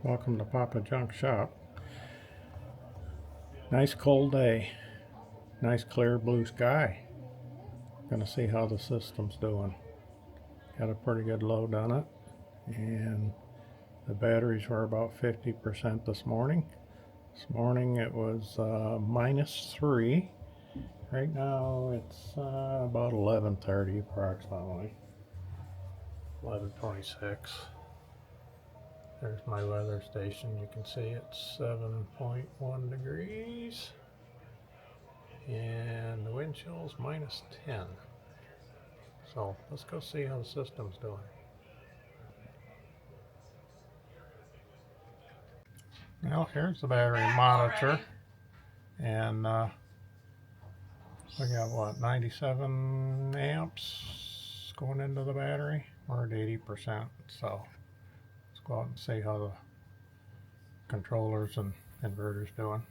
Welcome to Papa Junk Shop. Nice cold day. Nice clear blue sky. Gonna see how the system's doing. Got a pretty good load on it. And the batteries were about 50% this morning. This morning it was -3. Right now it's about 11:30 approximately. 11:26. There's my weather station. You can see it's 7.1 degrees. And the wind chill's -10. So let's go see how the system's doing. Well, here's the battery monitor. And we got what, 97 amps going into the battery. We're at 80%. So let's go out and see how the controllers and inverter's doing.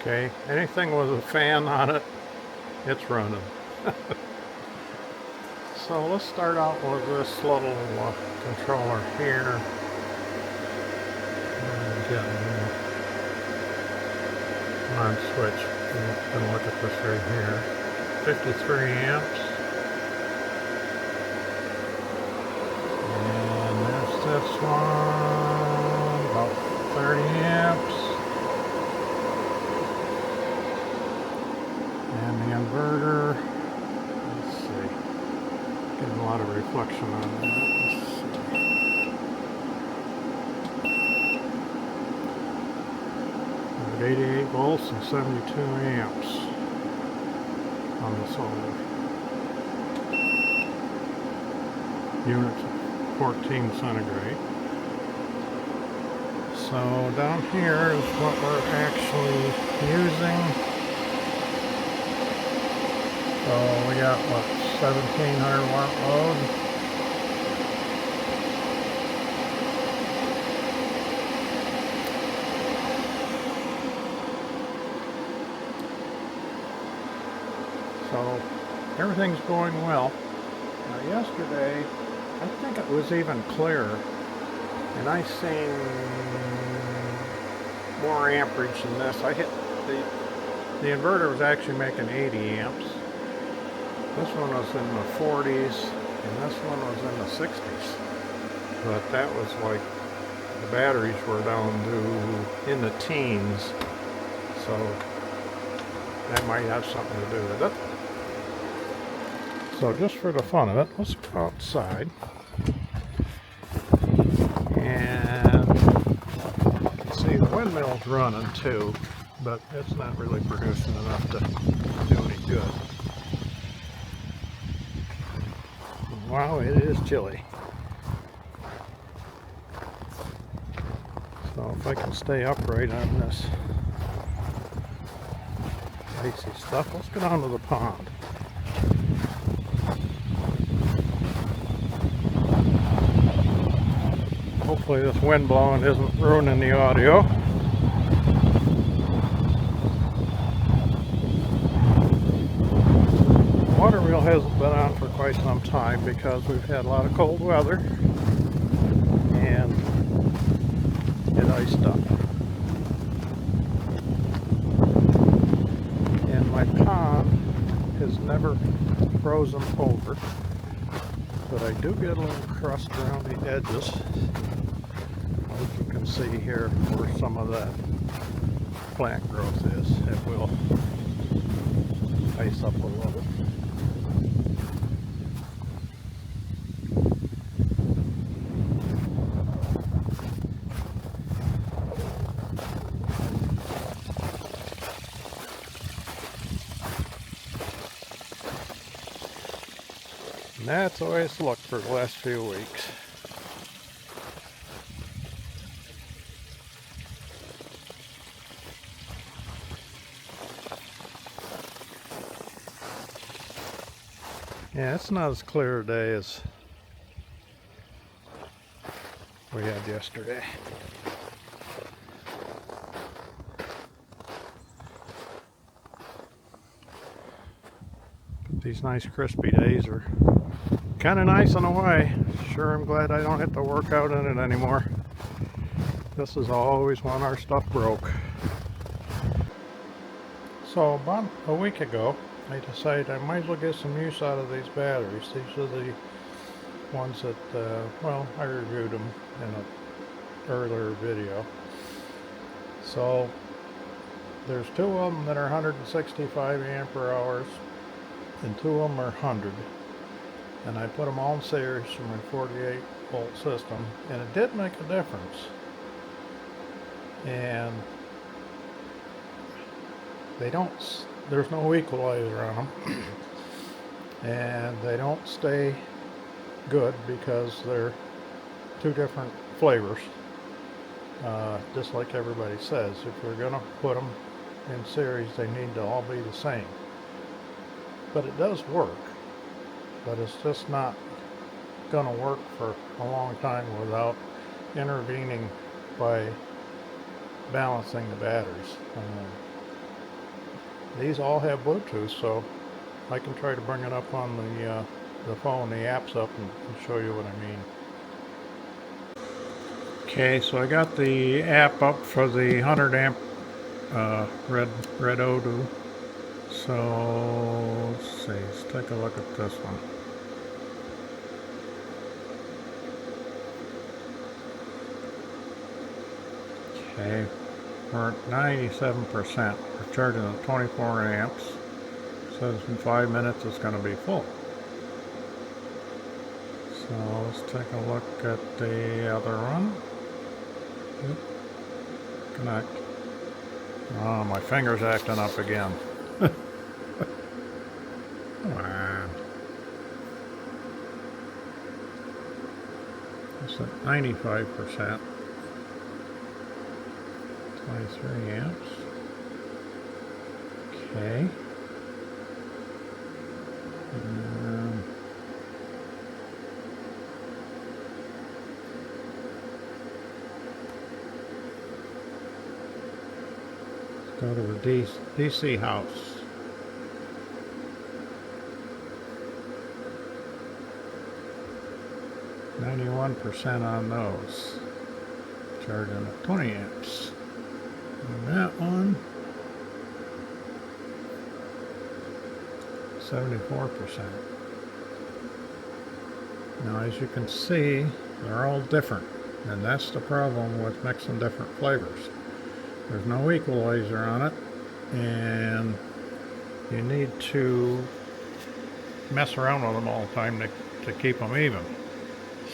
Okay, anything with a fan on it, it's running. So let's start out with this little controller here. Get on switch. We're going to look at this right here. 53 amps. And there's this one, about 30 amps. And the inverter, let's see, getting a lot of reflection on that. Let's see. We're at 88 volts and 72 amps on the solar. Units 14 centigrade. So down here is what we're actually using. So we got what, 1700 watt load. So everything's going well. Now yesterday, I think it was even clearer, and I seen more amperage than this. I hit the inverter was actually making 80 amps. This one was in the 40s, and this one was in the 60s. But that was like, the batteries were down to in the teens. So that might have something to do with it. So just for the fun of it, let's go outside. And see, the windmill's running too, but it's not really producing enough to do any good. Wow, it is chilly. So if I can stay upright on this icy stuff, let's go down to the pond. Hopefully this wind blowing isn't ruining the audio. Water wheel hasn't been on for quite some time because we've had a lot of cold weather and it iced up. And my pond has never frozen over, but I do get a little crust around the edges, as you can see here where some of that plant growth is. It will ice up a little bit. And that's the way it's looked for the last few weeks. Yeah, it's not as clear a day as we had yesterday. But these nice crispy days are kind of nice in a way. Sure, I'm glad I don't have to work out in it anymore. This is always when our stuff broke. So about a week ago, I decided I might as well get some use out of these batteries. These are the ones that, well, I reviewed them in an earlier video. So there's two of them that are 165 ampere hours and two of them are 100. And I put them all in series from my 48 volt system, and it did make a difference. And they don't, there's no equalizer on them. And they don't stay good because they're two different flavors. Just like everybody says, if you're going to put them in series, they need to all be the same. But it does work. But it's just not going to work for a long time without intervening by balancing the batteries. These all have Bluetooth, so I can try to bring it up on the phone, the app's up, and show you what I mean. Okay, so I got the app up for the 100 amp red Odoo. So let's see, let's take a look at this one. Okay, we're at 97%. We're charging at 24 amps. Says in 5 minutes it's going to be full. So let's take a look at the other one. Connect. Oh, my finger's acting up again. Come on. It's at 95%. 23 amps. Okay. Let's go to the DC house. %, on those. Charging at 20 amps. On that one, 74%. Now, as you can see, they're all different, and that's the problem with mixing different flavors. There's no equalizer on it, and you need to mess around with them all the time to keep them even.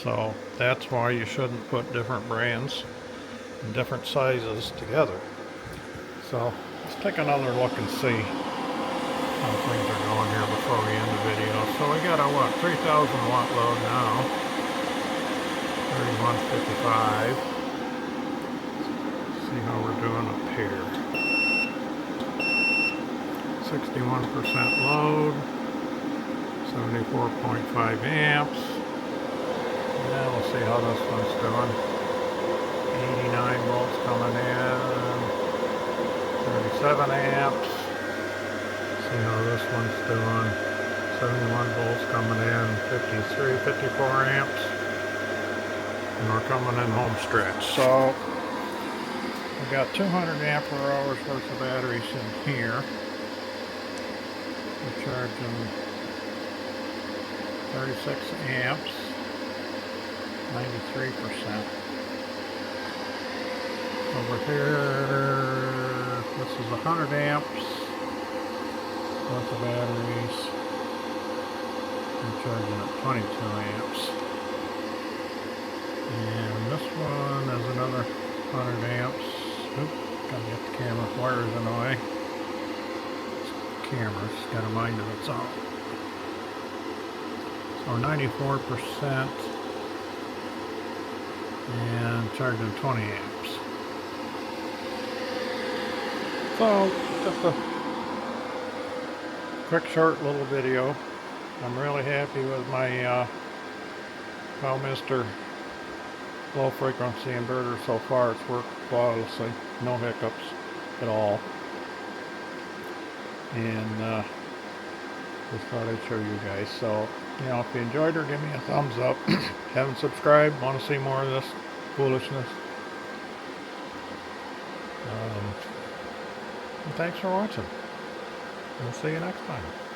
So that's why you shouldn't put different brands and different sizes together. So let's take another look and see how things are going here before we end the video. So we got a 3,000 watt load now, 3155. See how we're doing up here. 61% load, 74.5 amps. Now we'll see how this one's doing. 89 volts coming in, 37 amps. See how this one's doing. 71 volts coming in, 54 amps. And we're coming in home stretch. So we got 200 ampere hours worth of batteries in here. We're charging 36 amps, 93%. Over here, this is 100 amps worth of batteries. I'm charging at 22 amps. And this one is another 100 amps. Oop, gotta get the camera wires in the way. This camera's got a mind of its own. So 94% and charging 20 amps. So just a quick short little video. I'm really happy with my Mr. low frequency inverter so far. It's worked flawlessly, no hiccups at all. And just thought I'd show you guys. So, you know, if you enjoyed her, give me a thumbs up. Haven't subscribed, want to see more of this foolishness, And thanks for watching. We'll see you next time.